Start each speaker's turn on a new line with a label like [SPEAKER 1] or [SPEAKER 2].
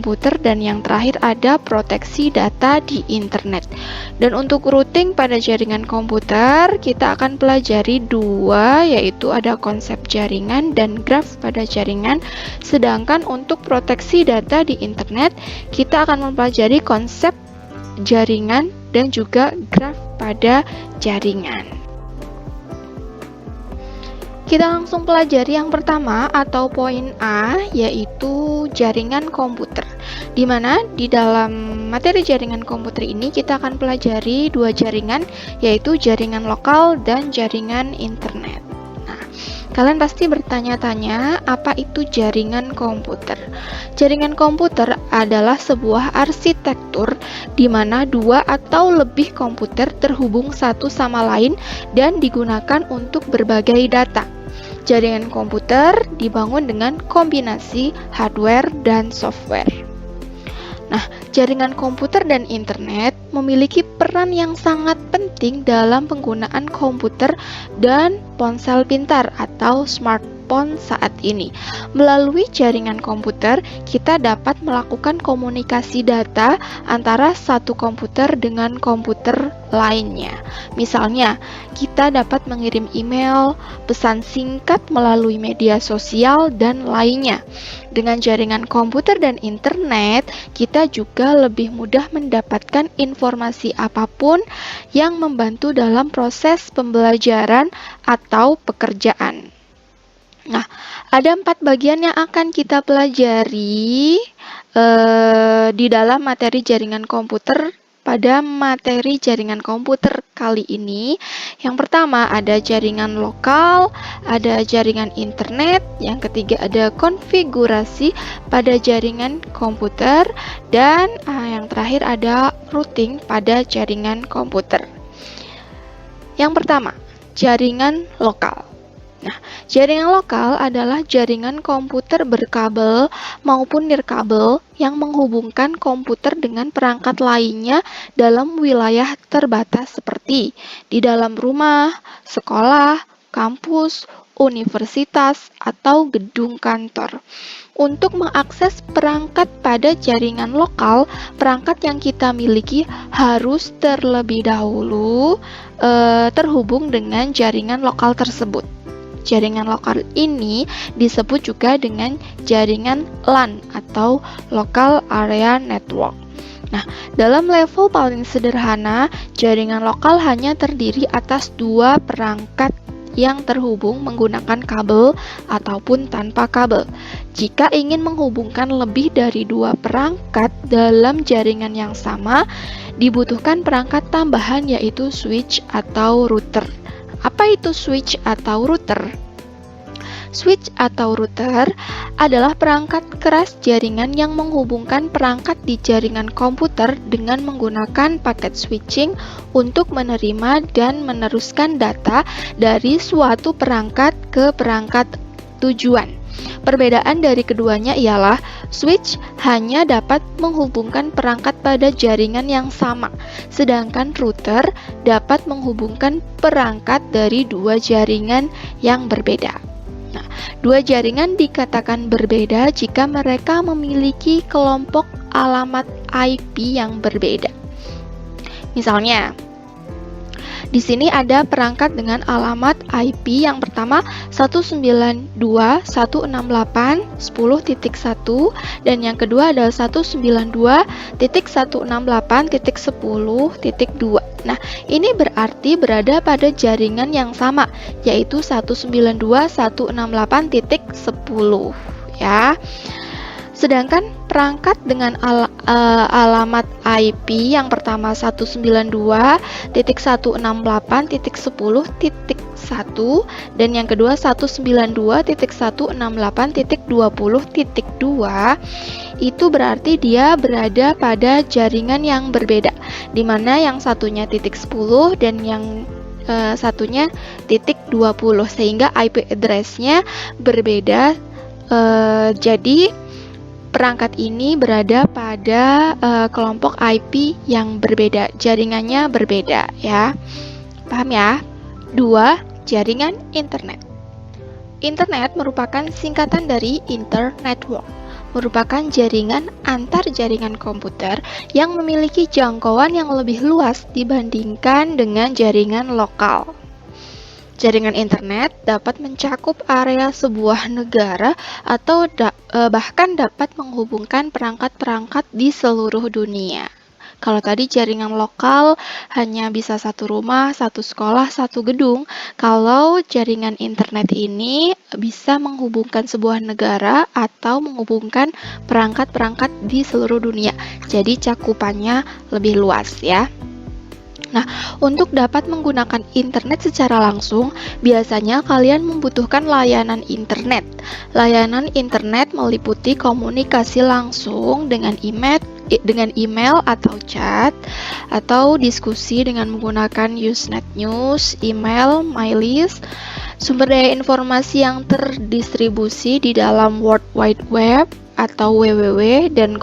[SPEAKER 1] komputer, dan yang terakhir ada proteksi data di internet. Dan untuk routing pada jaringan komputer, kita akan pelajari dua, yaitu ada konsep jaringan dan graf pada jaringan. Sedangkan untuk proteksi data di internet, kita akan mempelajari konsep jaringan dan juga graf pada jaringan. Kita langsung pelajari yang pertama atau poin A, yaitu jaringan komputer. Di mana di dalam materi jaringan komputer ini kita akan pelajari dua jaringan, yaitu jaringan lokal dan jaringan internet. Nah, kalian pasti bertanya-tanya, apa itu jaringan komputer? Jaringan komputer adalah sebuah arsitektur di mana dua atau lebih komputer terhubung satu sama lain dan digunakan untuk berbagai data. Jaringan komputer dibangun dengan kombinasi hardware dan software. Nah, jaringan komputer dan internet memiliki peran yang sangat penting dalam penggunaan komputer dan ponsel pintar atau smartphone saat ini. Melalui jaringan komputer, kita dapat melakukan komunikasi data antara satu komputer dengan komputer lainnya. Misalnya, kita dapat mengirim email, pesan singkat melalui media sosial, dan lainnya. Dengan jaringan komputer dan internet, kita juga lebih mudah mendapatkan informasi apapun yang membantu dalam proses pembelajaran atau pekerjaan. Nah, ada 4 bagian yang akan kita pelajari di dalam materi jaringan komputer pada materi jaringan komputer kali ini. Yang pertama ada jaringan lokal, ada jaringan internet, yang ketiga ada konfigurasi pada jaringan komputer, dan yang terakhir ada routing pada jaringan komputer. Yang pertama, jaringan lokal. Nah, jaringan lokal adalah jaringan komputer berkabel maupun nirkabel yang menghubungkan komputer dengan perangkat lainnya dalam wilayah terbatas seperti di dalam rumah, sekolah, kampus, universitas, atau gedung kantor. Untuk mengakses perangkat pada jaringan lokal, perangkat yang kita miliki harus terlebih dahulu terhubung dengan jaringan lokal tersebut. Jaringan lokal ini disebut juga dengan jaringan LAN atau Local Area Network. Nah, dalam level paling sederhana, jaringan lokal hanya terdiri atas dua perangkat yang terhubung menggunakan kabel ataupun tanpa kabel. Jika ingin menghubungkan lebih dari dua perangkat dalam jaringan yang sama, dibutuhkan perangkat tambahan yaitu switch atau router. Apa itu switch atau router? Switch atau router adalah perangkat keras jaringan yang menghubungkan perangkat di jaringan komputer dengan menggunakan paket switching untuk menerima dan meneruskan data dari suatu perangkat ke perangkat tujuan. Perbedaan dari keduanya ialah switch hanya dapat menghubungkan perangkat pada jaringan yang sama, sedangkan router dapat menghubungkan perangkat dari dua jaringan yang berbeda. Nah, dua jaringan dikatakan berbeda jika mereka memiliki kelompok alamat IP yang berbeda. Misalnya, di sini ada perangkat dengan alamat IP yang pertama 192.168.10.1 dan yang kedua adalah 192.168.10.2. Nah, ini berarti berada pada jaringan yang sama, yaitu 192.168.10 ya. Sedangkan perangkat dengan alamat IP yang pertama 192.168.10.1 dan yang kedua 192.168.20.2 itu berarti dia berada pada jaringan yang berbeda, di mana yang satunya titik 10 dan yang satunya titik 20, sehingga IP address-nya berbeda. Jadi perangkat ini berada pada kelompok IP yang berbeda, jaringannya berbeda ya. Paham ya? 2. Jaringan internet. Internet merupakan singkatan dari Internetwork, merupakan jaringan antar jaringan komputer yang memiliki jangkauan yang lebih luas dibandingkan dengan jaringan lokal. Jaringan internet dapat mencakup area sebuah negara atau bahkan dapat menghubungkan perangkat-perangkat di seluruh dunia. Kalau tadi jaringan lokal hanya bisa satu rumah, satu sekolah, satu gedung. Kalau jaringan internet ini bisa menghubungkan sebuah negara atau menghubungkan perangkat-perangkat di seluruh dunia. Jadi cakupannya lebih luas ya. Nah, untuk dapat menggunakan internet secara langsung, biasanya kalian membutuhkan layanan internet. Layanan internet meliputi komunikasi langsung dengan email atau chat, atau diskusi dengan menggunakan Usenet News, email, MyList, sumber daya informasi yang terdistribusi di dalam World Wide Web atau WWW, dan